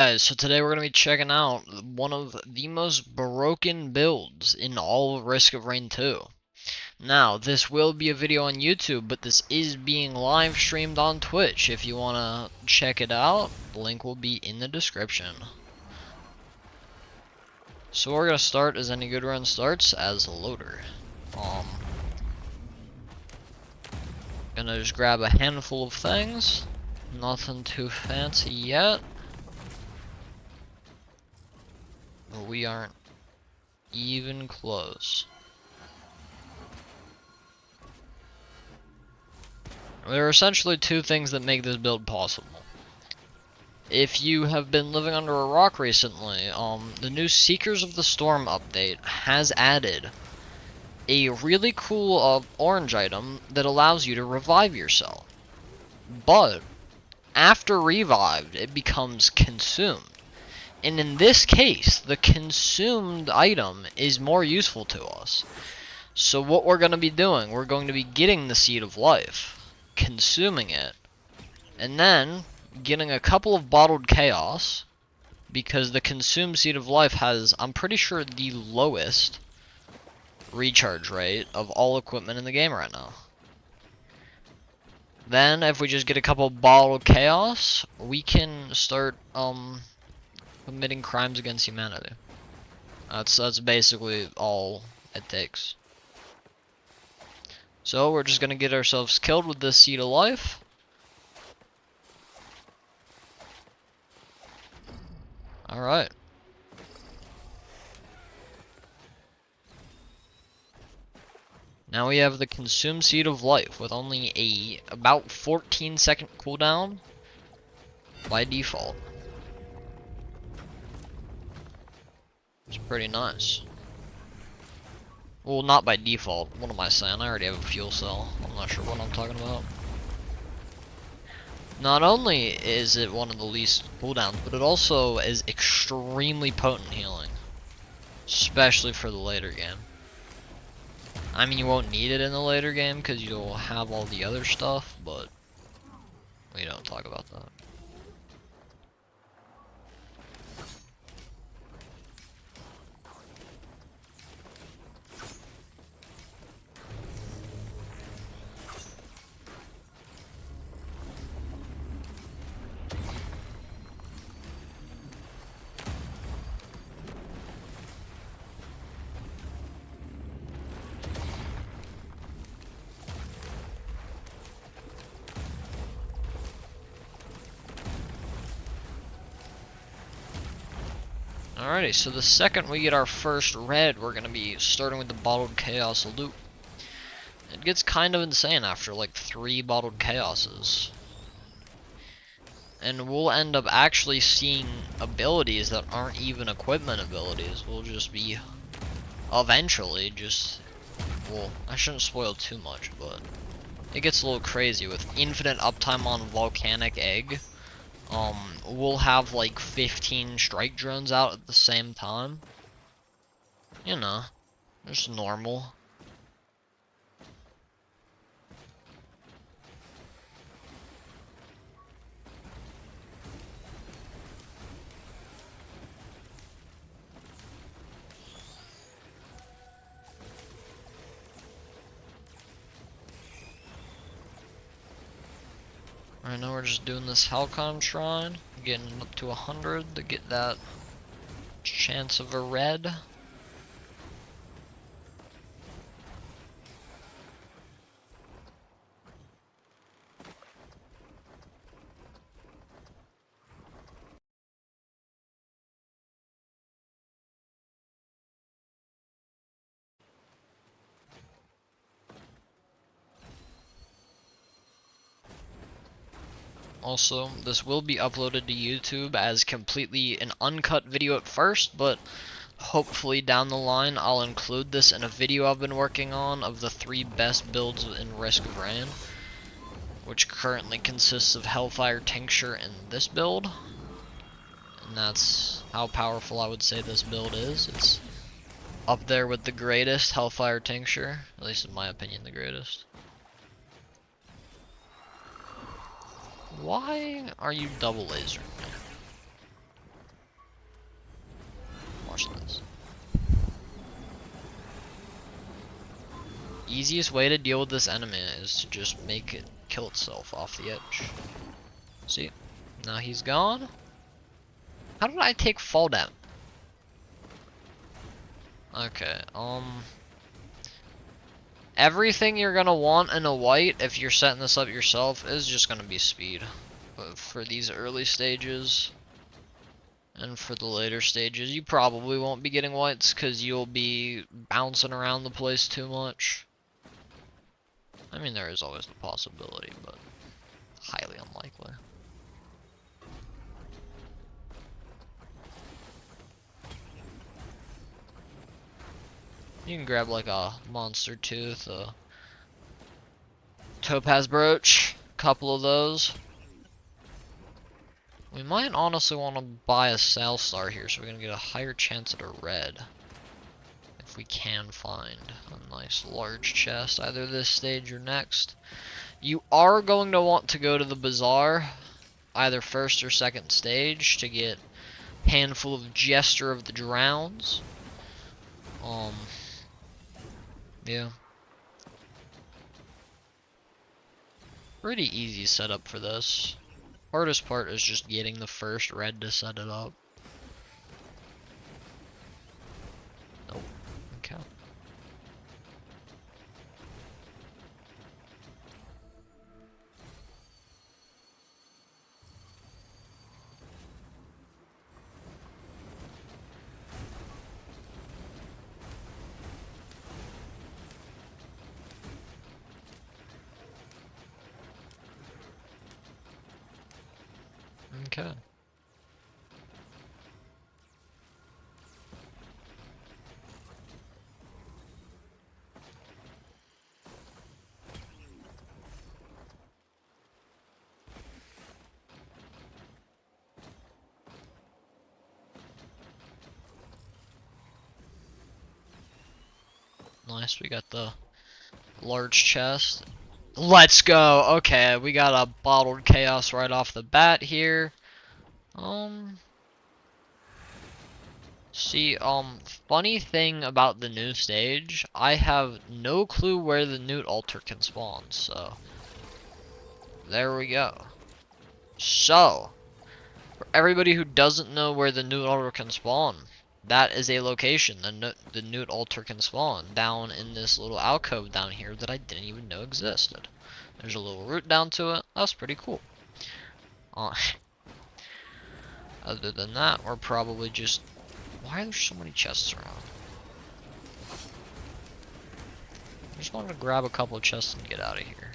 Guys, so today we're going to be checking out one of the most broken builds in all of Risk of Rain 2. Now, this will be a video on YouTube, but this is being live streamed on Twitch. If you want to check it out, the link will be in the description. So we're going to start, as any good run starts, as a loader. Gonna just grab a handful of things. Nothing too fancy yet. But we aren't even close. There are essentially two things that make this build possible. If you have been living under a rock recently, the new Seekers of the Storm update has added a really cool orange item that allows you to revive yourself. But after revived, it becomes consumed. And in this case, the consumed item is more useful to us. So what we're going to be doing, we're going to be getting the Seed of Life, consuming it, and then getting a couple of bottled chaos, because the consumed Seed of Life has, I'm pretty sure, the lowest recharge rate of all equipment in the game right now. Then, if we just get a couple of bottled chaos, we can start committing crimes against humanity. That's basically all it takes. So we're just gonna get ourselves killed with this Seed of Life. Alright. Now we have the Consume Seed of Life with only a about 14-second cooldown by default. It's pretty nice. Well, not by default. What am I saying? I already have a fuel cell. I'm not sure what I'm talking about. Not only is it one of the least cooldowns, but it also is extremely potent healing. Especially for the later game. I mean, you won't need it in the later game because you'll have all the other stuff, but we don't talk about that. Alrighty, so the second we get our first red, we're gonna be starting with the bottled chaos loot. It gets kind of insane after like 3 bottled chaoses. And we'll end up actually seeing abilities that aren't even equipment abilities. We'll just be eventually just, well, I shouldn't spoil too much, but it gets a little crazy with infinite uptime on volcanic egg. We'll have like 15 strike drones out at the same time. You know, just normal. Right now we're just doing this Halcon Shrine, getting up to 100 to get that chance of a red. Also, this will be uploaded to YouTube as completely an uncut video at first, but hopefully down the line I'll include this in a video I've been working on of the 3 best builds in Risk of Rain, which currently consists of Hellfire Tincture and this build. And that's how powerful I would say this build is. It's up there with the greatest Hellfire Tincture, at least in my opinion the greatest. Why are you double lasering me? easiest way to deal with this enemy is to just make it kill itself off the edge. See? Now he's gone. How did I take fall down? Okay, everything you're gonna want in a white, if you're setting this up yourself, is just gonna be speed. But for these early stages, and for the later stages, you probably won't be getting whites because you'll be bouncing around the place too much. I mean, there is always the possibility, but highly unlikely. You can grab like a monster tooth, a topaz brooch, a couple of those. We might honestly want to buy a Sal Star here, so we're gonna get a higher chance at a red. If we can find a nice large chest, either this stage or next. You are going to want to go to the bazaar, either first or second stage, to get handful of Jester of the Drowns. Yeah. Pretty easy setup for this. Hardest part is just getting the first red to set it up. Nope. Okay. Okay. Nice, we got the large chest. Let's go! Okay, we got a bottled chaos right off the bat here. See, funny thing about the new stage, I have no clue where the Newt altar can spawn, so there we go. So, for everybody who doesn't know where the Newt altar can spawn, that is a location the Newt altar can spawn, down in this little alcove down here that I didn't even know existed. There's a little route down to it. That's pretty cool. Other than that, we're probably just... Why are there so many chests around? I just wanted to grab a couple of chests and get out of here.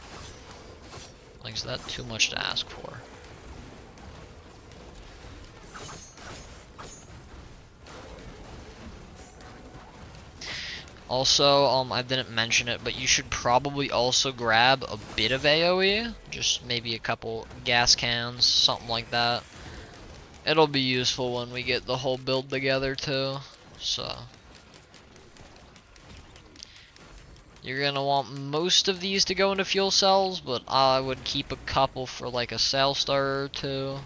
Like, is that too much to ask for? Also, I didn't mention it, but you should probably also grab a bit of AoE. Just maybe a couple gas cans, something like that. It'll be useful when we get the whole build together too. So you're gonna want most of these to go into fuel cells, but I would keep a couple for like a Sal Star or two,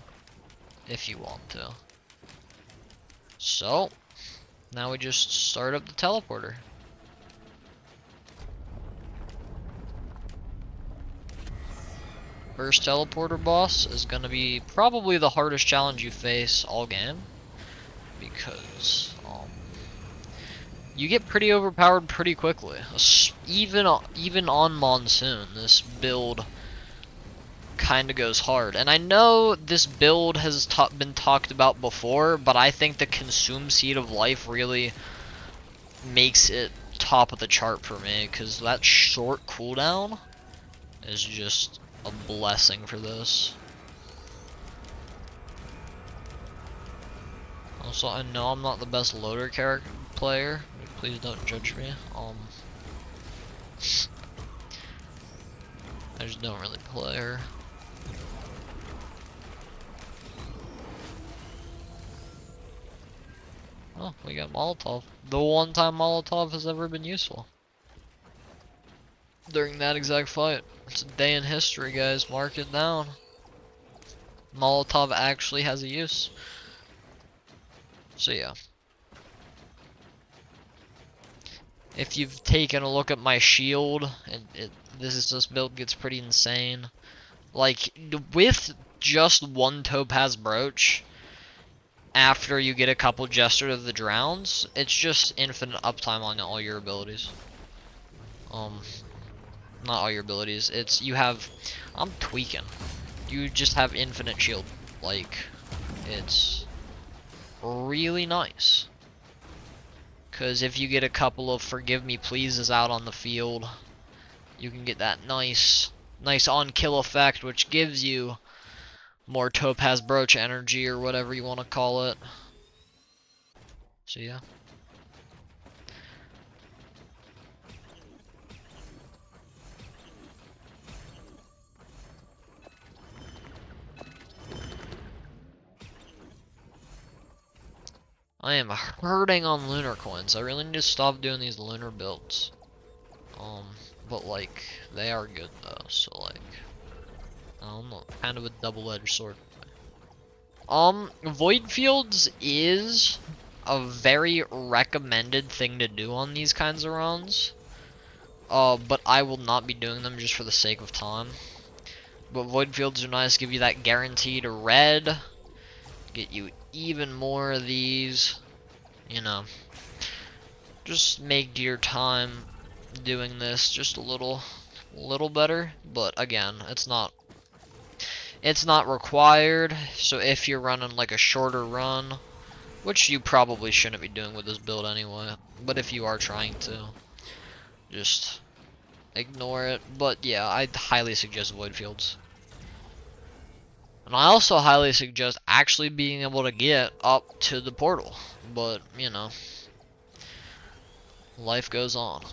if you want to. So now we just start up the teleporter. First teleporter boss is going to be probably the hardest challenge you face all game, because you get pretty overpowered pretty quickly. Even on Monsoon, this build kind of goes hard. And I know this build has been talked about before, but I think the Consume Seed of Life really makes it top of the chart for me, because that short cooldown is just a blessing for this. Also, I know I'm not the best loader character player. Please don't judge me. I just don't really play her. Oh, we got Molotov. The one time Molotov has ever been useful. During that exact fight. It's a day in history, guys. Mark it down. Molotov actually has a use. So yeah. If you've taken a look at my shield, this build gets pretty insane. Like, with just one topaz brooch, after you get a couple Jester of the Drowns, it's just infinite uptime on all your abilities. Not all your abilities, I'm tweaking. You just have infinite shield. Like, it's really nice. Because if you get a couple of Forgive Me Pleases out on the field, you can get that nice on-kill effect, which gives you more Topaz Brooch energy, or whatever you want to call it. So yeah. I am hurting on lunar coins. I really need to stop doing these lunar builds. But like, they are good though, so like, I don't know, kind of a double-edged sword. Void Fields is a very recommended thing to do on these kinds of runs. But I will not be doing them just for the sake of time. But Void Fields are nice, give you that guaranteed red, get you even more of these, you know, just make your time doing this just a little better. But again, it's not required. So if you're running like a shorter run, which you probably shouldn't be doing with this build anyway, but if you are trying to, just ignore it. But yeah, I'd highly suggest Void Fields. And I also highly suggest actually being able to get up to the portal. But, you know, life goes on.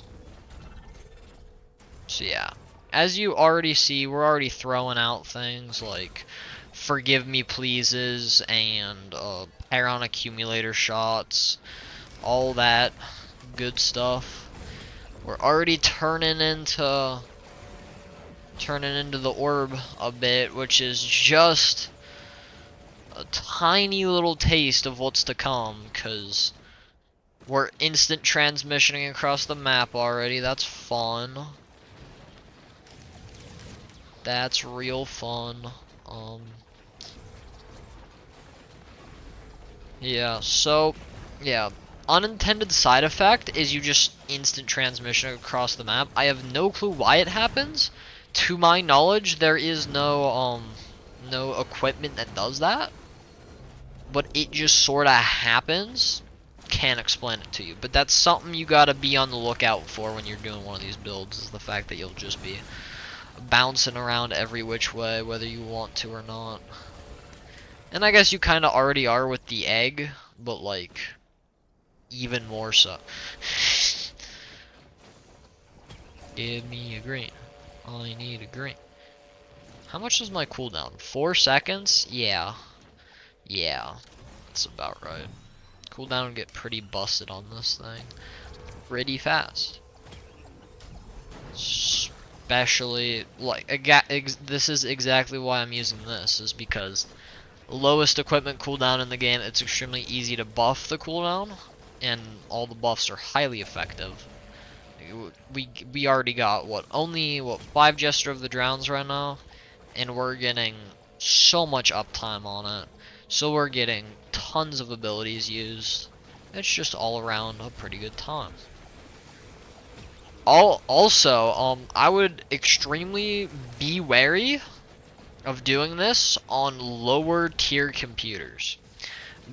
So yeah, as you already see, we're already throwing out things like Forgive Me Pleases and Paron Accumulator shots, all that good stuff. We're already turning into the orb a bit, which is just a tiny little taste of what's to come, because we're instant transmissioning across the map already. That's fun. That's real fun. Yeah, so, yeah. Unintended side effect is you just instant transmission across the map. I have no clue why it happens. To my knowledge, there is no equipment that does that. But it just sorta happens. Can't explain it to you. But that's something you gotta be on the lookout for when you're doing one of these builds, is the fact that you'll just be bouncing around every which way, whether you want to or not. And I guess you kinda already are with the egg, but like, even more so. Give me a green. I need a green. How much is my cooldown? 4 seconds? Yeah. Yeah. That's about right. Cooldown get pretty busted on this thing. Pretty fast. Especially, like, this is exactly why I'm using this, is because lowest equipment cooldown in the game, it's extremely easy to buff the cooldown, and all the buffs are highly effective. We already got, only 5 Jester of the Drowns right now, and we're getting so much uptime on it. So we're getting tons of abilities used. It's just all around a pretty good time. Also, I would extremely be wary of doing this on lower tier computers,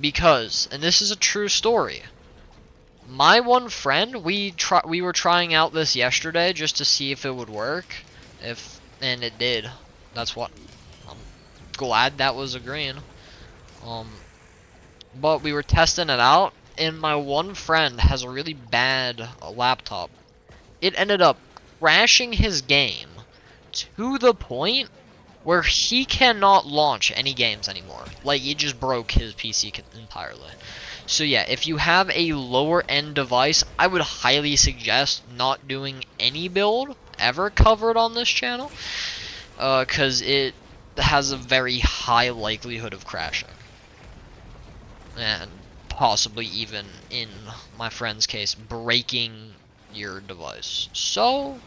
because, and this is a true story, my one friend, we were trying out this yesterday just to see if it would work, and it did. That's what I'm glad that was agreeing. But we were testing it out, and my one friend has a really bad laptop. It ended up crashing his game to the point where he cannot launch any games anymore. Like, it just broke his PC entirely. So yeah, if you have a lower end device, I would highly suggest not doing any build ever covered on this channel, because it has a very high likelihood of crashing. And possibly even, in my friend's case, breaking your device. So,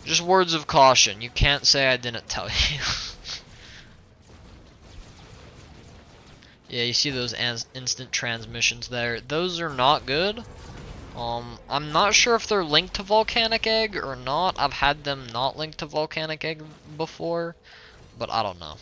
just words of caution. You can't say I didn't tell you. Yeah, you see those instant transmissions there. Those are not good. I'm not sure if they're linked to Volcanic Egg or not. I've had them not linked to Volcanic Egg before, but I don't know.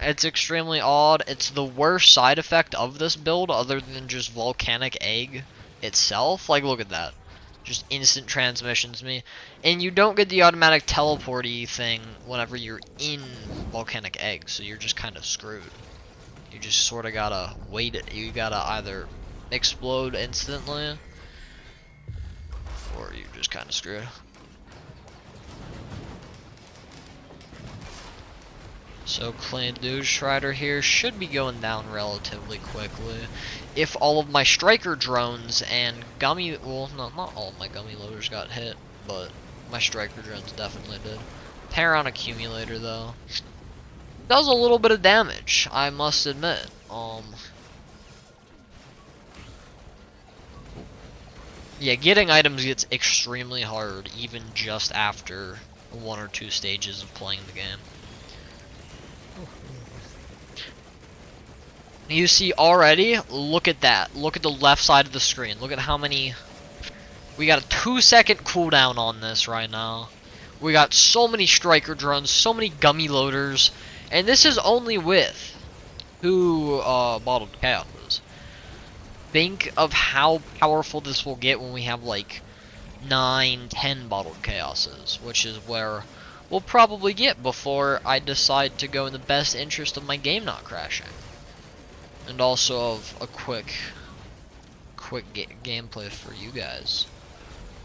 It's extremely odd. It's the worst side effect of this build other than just Volcanic Egg itself. Like, look at that. Just instant transmissions me. And you don't get the automatic teleporty thing whenever you're in Volcanic Egg, so you're just kind of screwed. You just sort of gotta wait it. You gotta either explode instantly, or you're just kind of screwed. So Clan Dude Strider here should be going down relatively quickly. If all of my striker drones and gummy, well, not all of my gummy loaders got hit, but my striker drones definitely did. Paron accumulator though does a little bit of damage, I must admit. Yeah, getting items gets extremely hard even just after 1 or 2 stages of playing the game. You see already, look at that. Look at the left side of the screen. Look at how many... We got a 2-second cooldown on this right now. We got so many striker drones, so many gummy loaders. And this is only with 2 bottled chaoses. Think of how powerful this will get when we have like 9, 10 bottled chaoses. Which is where we'll probably get before I decide to go in the best interest of my game not crashing. And also of a quick gameplay for you guys.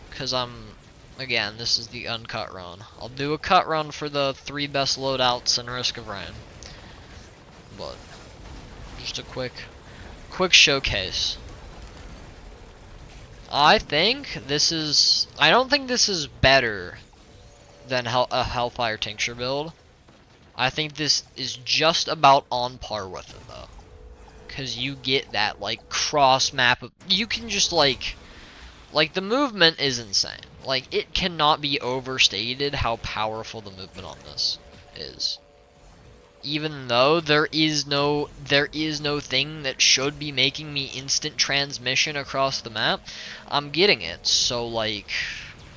Because again, this is the uncut run. I'll do a cut run for the 3 best loadouts and Risk of Rain. But, just a quick showcase. I don't think this is better than a Hellfire Tincture build. I think this is just about on par with it though. Because you get that, like, cross-map. You can just, like, the movement is insane. Like, it cannot be overstated how powerful the movement on this is. Even though there is no thing that should be making me instant transmission across the map, I'm getting it. So, like,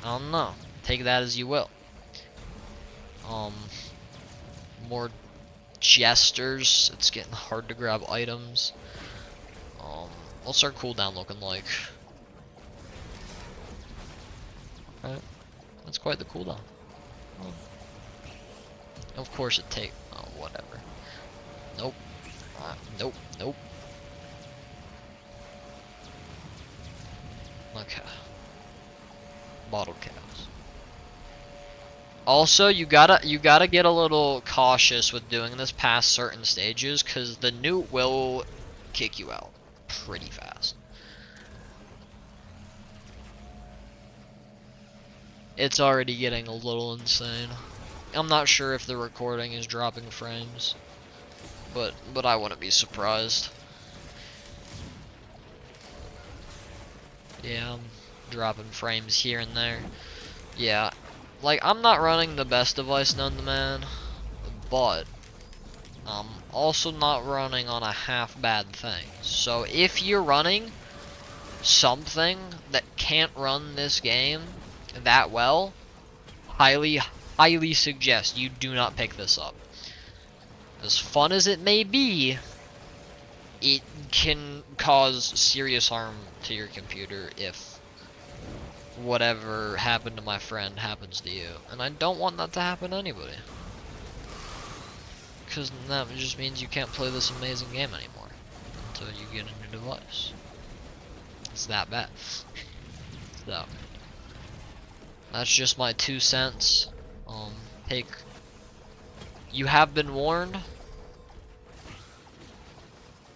I don't know. Take that as you will. More jesters. It's getting hard to grab items. What's our cooldown looking like? Alright. That's quite the cooldown. Of course it take. Oh, whatever. Nope. Nope. Nope. Okay. Bottled chaos. Also, you gotta get a little cautious with doing this past certain stages, cause the newt will kick you out pretty fast. It's already getting a little insane. I'm not sure if the recording is dropping frames, but I wouldn't be surprised. Yeah, I'm dropping frames here and there. Yeah, like, I'm not running the best device known to man, but I'm also not running on a half bad thing. So if you're running something that can't run this game that well, highly suggest you do not pick this up. As fun as it may be, it can cause serious harm to your computer if whatever happened to my friend happens to you. And I don't want that to happen to anybody. Because that just means you can't play this amazing game anymore until you get a new device. It's that bad. So, that's just my 2 cents. You have been warned.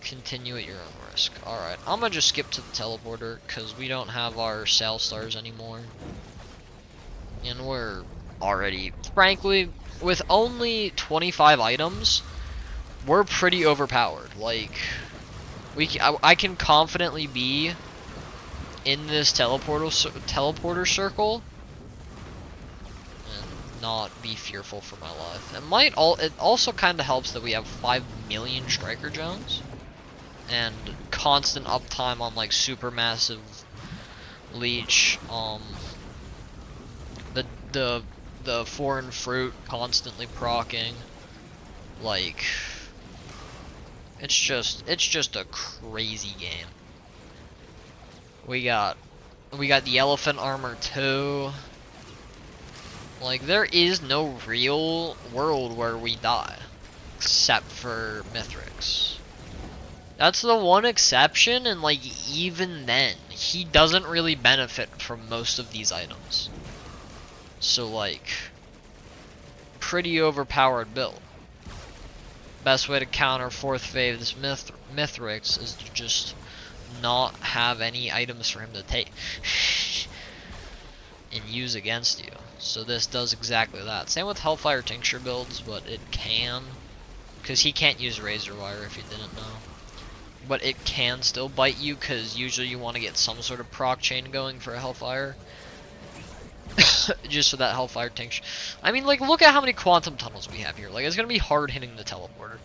Continue at your own risk. Alright, I'm gonna just skip to the teleporter because we don't have our sale stars anymore. And we're already, frankly, with only 25 items, we're pretty overpowered. Like, I can confidently be in this teleporter circle and not be fearful for my life. It also kind of helps that we have 5 million striker drones and constant uptime on like super massive leech. The foreign fruit constantly procking. Like, it's just a crazy game. We got the elephant armor too. Like, there is no real world where we die, except for Mithrix. That's the one exception, and like, even then, he doesn't really benefit from most of these items. So like, pretty overpowered build. Best way to counter 4th phase Mithrix is to just not have any items for him to take and use against you. So this does exactly that. Same with Hellfire Tincture builds, but it can, because he can't use Razor Wire if you didn't know. But it can still bite you, because usually you want to get some sort of proc chain going for a Hellfire. Just so that Hellfire Tincture. I mean, like, look at how many Quantum Tunnels we have here. Like, it's going to be hard hitting the teleporter.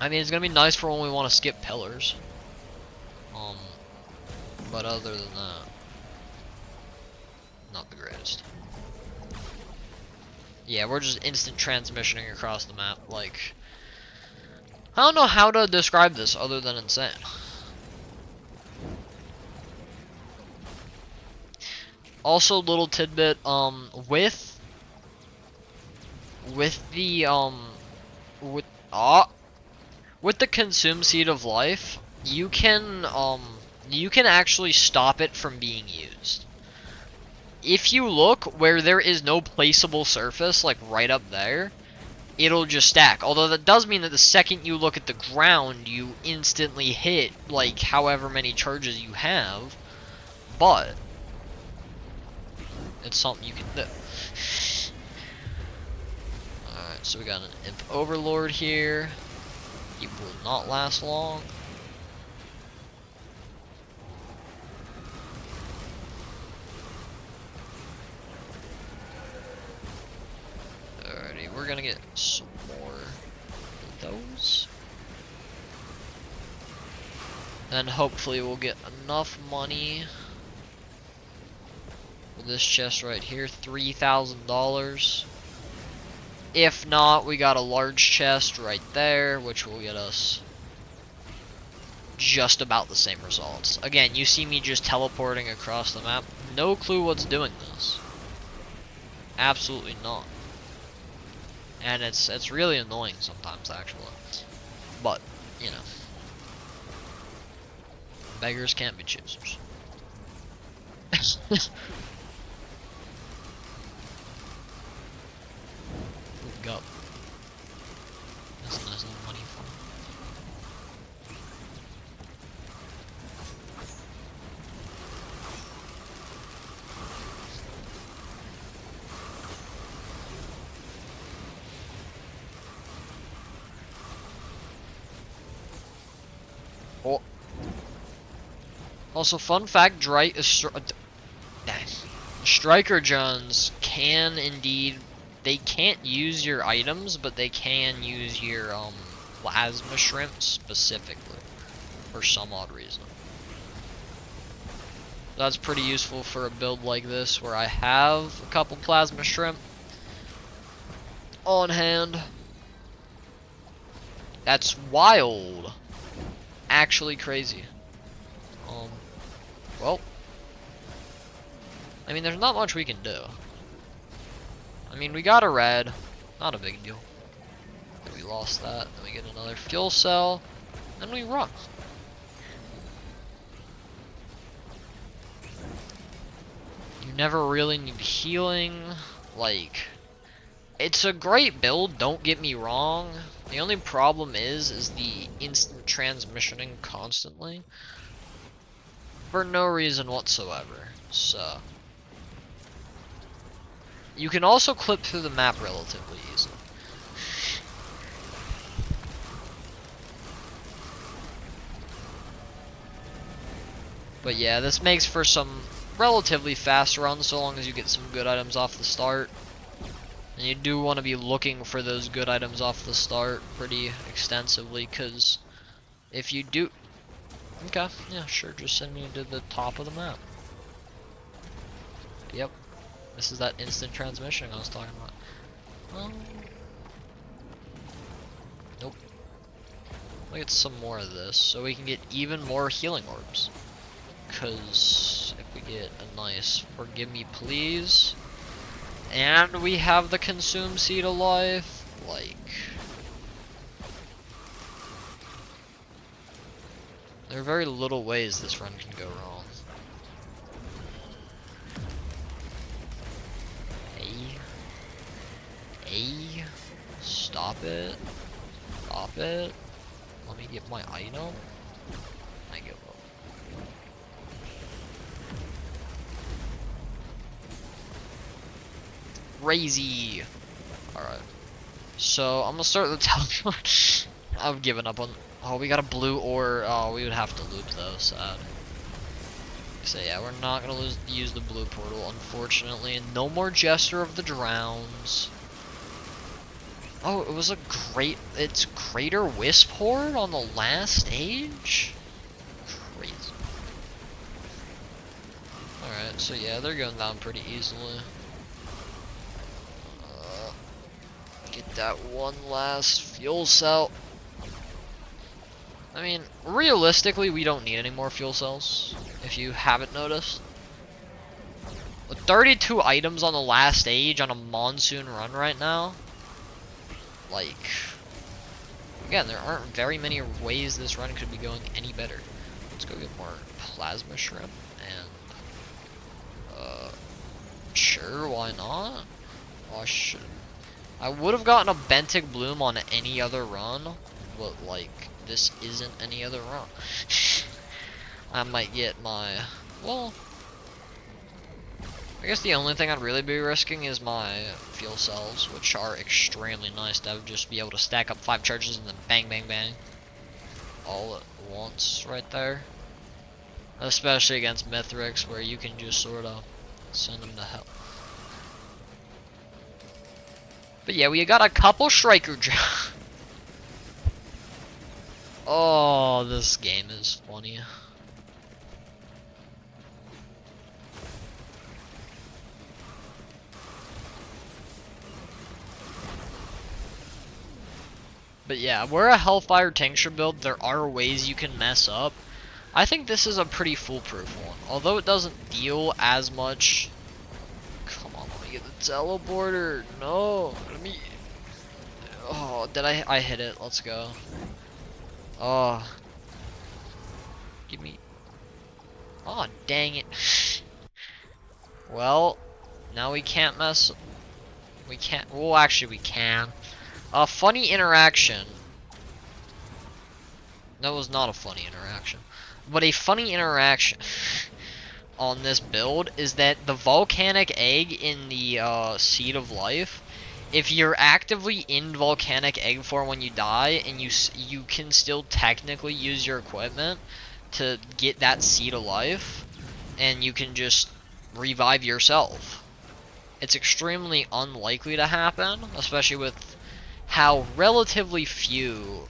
I mean, it's going to be nice for when we want to skip pillars. But other than that, not the greatest. Yeah, we're just instant transmissioning across the map. Like, I don't know how to describe this other than insane. Also, little tidbit, with the Consume Seed of Life, you can actually stop it from being used. If you look where there is no placeable surface, like right up there, it'll just stack. Although that does mean that the second you look at the ground, you instantly hit, like, however many charges you have, but it's something you can do. Alright, so we got an Imp Overlord here. He will not last long. Alrighty, we're gonna get some more of those. And hopefully we'll get enough money for this chest right here, $3,000. If not, we got a large chest right there, which will get us just about the same results. Again, you see me just teleporting across the map. No clue what's doing this. Absolutely not. And it's really annoying sometimes, actually. But, you know. Beggars can't be choosers. Go. That's a nice little money for him. Oh. Also, fun fact, Striker Jones can indeed. They can't use your items, but they can use your plasma shrimp specifically for some odd reason. That's pretty useful for a build like this where I have a couple plasma shrimp on hand. That's wild. Actually crazy. Well, I mean, there's not much we can do. I mean, we got a red, not a big deal. We lost that, then we get another fuel cell, then we run. You never really need healing. Like, it's a great build, don't get me wrong. The only problem is the instant transmissioning constantly. For no reason whatsoever, so. You can also clip through the map relatively easily. But yeah, this makes for some relatively fast runs so long as you get some good items off the start. And you do want to be looking for those good items off the start pretty extensively, because if you do... Okay, yeah, sure, just send me to the top of the map. Yep, this is that instant transmission I was talking about. Nope. I'll get some more of this, so we can get even more healing orbs. Because if we get a nice forgive me please, and we have the consume seed of life, like... There are very little ways this run can go wrong. Hey, stop it. Stop it. Let me get my item. I give up. Crazy. Alright. So, I'm gonna start the teleport. I've given up on... Oh, we got a blue ore. Oh, we would have to loop though, sad. So yeah, we're not gonna use the blue portal, unfortunately. And no more Jester of the Drowns. Oh, it was a great... It's Greater Wisp Horde on the last stage? Crazy. Alright, so yeah, they're going down pretty easily. Get that one last fuel cell. I mean, realistically, we don't need any more fuel cells, if you haven't noticed. With 32 items on the last stage on a monsoon run right now, like, again, there aren't very many ways this run could be going any better. Let's go get more plasma shrimp, and, sure, why not? Oh, I would have gotten a Bentic Bloom on any other run, but, like, this isn't any other run. I might get my, well, I guess the only thing I'd really be risking is my fuel cells, which are extremely nice to just be able to stack up 5 charges and then bang, bang, bang. All at once right there. Especially against Mithrix, where you can just sort of send them to hell. But yeah, we got a couple Striker jobs. Oh, this game is funny. But yeah, we're a Hellfire Tincture build. There are ways you can mess up. I think this is a pretty foolproof one. Although it doesn't deal as much. Come on, let me get the teleporter. No, let me... Oh, did I hit it? Let's go. Oh. Give me... Oh, dang it. Well, now we can't mess... We can't... Well, actually we can. A funny interaction. That was not a funny interaction. But a funny interaction on this build is that the volcanic egg in the Seed of Life, if you're actively in volcanic egg form when you die, and you can still technically use your equipment to get that Seed of Life, and you can just revive yourself. It's extremely unlikely to happen, especially with how relatively few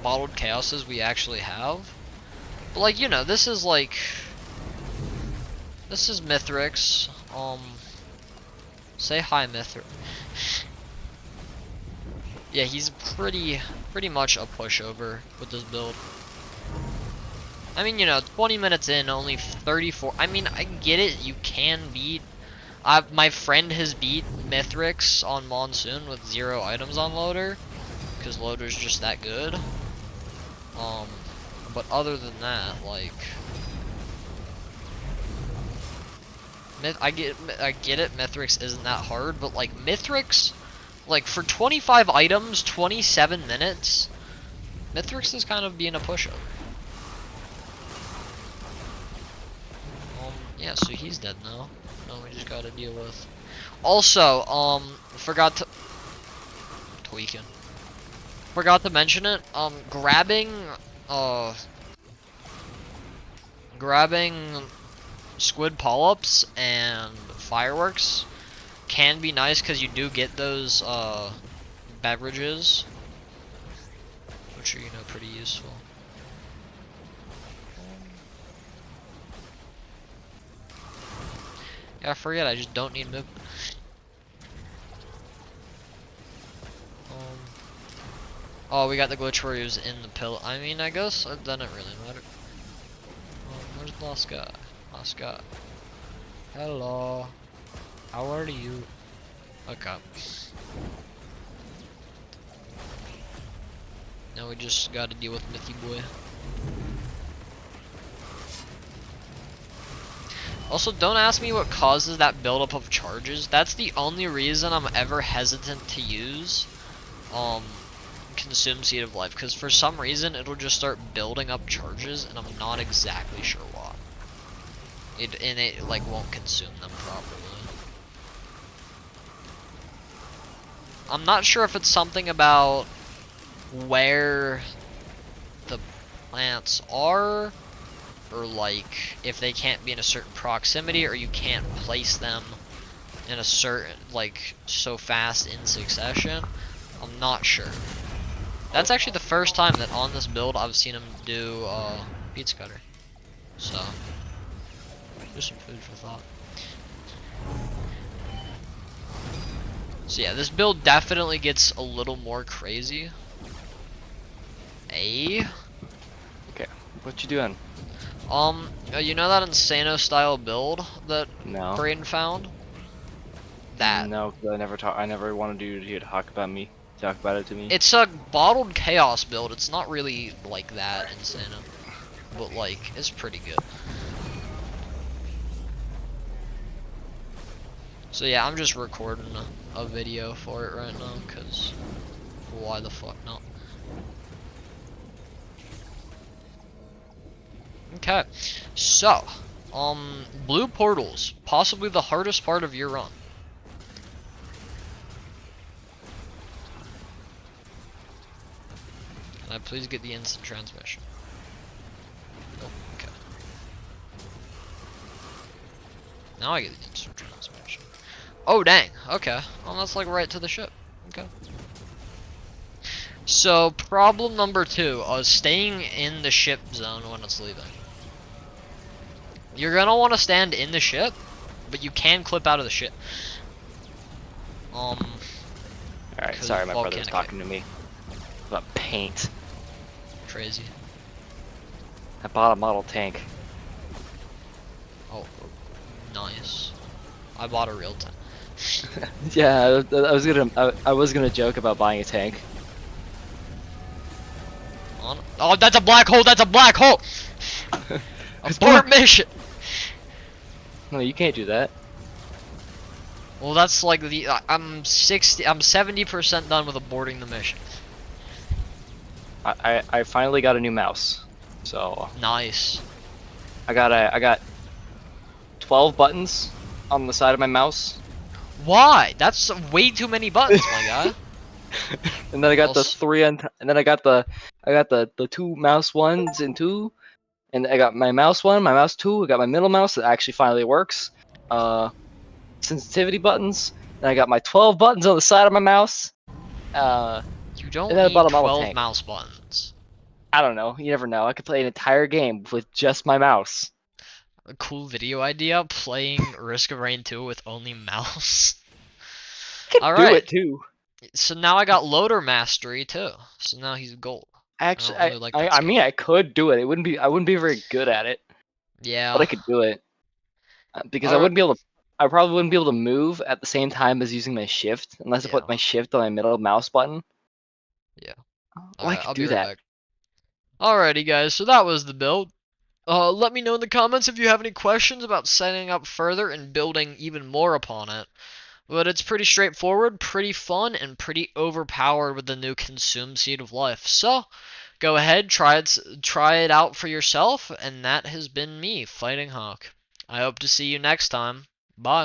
bottled chaoses we actually have. But like, you know, this is Mithrix. Say hi, Mithrix. Yeah, he's pretty much a pushover with this build. I mean, you know, 20 minutes in, only 34. I mean, I get it. You can beat. My friend has beat Mithrix on Monsoon with 0 items on Loader, because Loader's just that good. But other than that, like, I get it. Mithrix isn't that hard, but like Mithrix, like for 25 items, 27 minutes, Mithrix is kind of being a pushover. Yeah, so he's dead now. No, we just gotta deal with. Also, forgot to... Tweaking. Forgot to mention it. Uh, grabbing squid polyps and fireworks can be nice because you do get those beverages, which are pretty useful. Yeah, I forget. I just don't need movement. Oh, we got the glitch where he was in the pill. I mean, I guess it doesn't really matter. Where's the last guy? Last guy. Hello. How are you? Okay. Now we just gotta deal with Mythy Boy. Also, don't ask me what causes that buildup of charges. That's the only reason I'm ever hesitant to use Consume Seed of Life, because for some reason it'll just start building up charges and I'm not exactly sure why. It like won't consume them properly. I'm not sure if it's something about where the plants are, or like if they can't be in a certain proximity, or you can't place them in a certain, like, so fast in succession. I'm not sure. That's actually the first time that on this build I've seen him do pizza cutter. So just some food for thought. So yeah, this build definitely gets a little more crazy. Okay, what you doing? You know that Insano style build that No. Braden found? That. No, 'cause I never wanted you to talk about it to me. It's a bottled chaos build. It's not really like that Insano, but like it's pretty good. So yeah, I'm just recording a video for it right now, cause why the fuck not? Okay, so blue portals, possibly the hardest part of your run. Can I please get the instant transmission? Oh, okay. Now I get the instant transmission. Oh dang, okay. Well, that's like right to the ship. Okay. So problem number 2 is staying in the ship zone when it's leaving. You're gonna want to stand in the ship, but you can clip out of the ship. Alright, sorry, my brother was talking to me about paint. Crazy. I bought a model tank. Oh, nice. I bought a real tank. Yeah, I was gonna joke about buying a tank. Oh, that's a black hole! That's a black hole! Abort mission! No, you can't do that. Well, that's like the I'm 70% done with aborting the mission. I finally got a new mouse, so Nice. I got 12 buttons on the side of my mouse. Why? That's way too many buttons, my guy. And then I got the three and then I got the two mouse ones and two, and I got my mouse one, my mouse two. I got my middle mouse that actually finally works. Sensitivity buttons. Then I got my 12 buttons on the side of my mouse. You don't And then I bought need a model 12 tank. mouse buttons. I don't know. You never know. I could play an entire game with just my mouse. A cool video idea, playing Risk of Rain 2 with only mouse. I could do it too. So now I got loader mastery too. So now he's gold. Actually, I don't really like that I mean, I could do it. I wouldn't be very good at it. Yeah. But I could do it. Because I wouldn't be able to. I probably wouldn't be able to move at the same time as using my shift, unless I put my shift on my middle mouse button. Yeah. Well, I could do that. Alrighty, guys. So that was the build. Let me know in the comments if you have any questions about setting up further and building even more upon it. But it's pretty straightforward, pretty fun, and pretty overpowered with the new Consume Seed of Life. So, go ahead, try it out for yourself, and that has been me, Fighting Hawk. I hope to see you next time. Bye.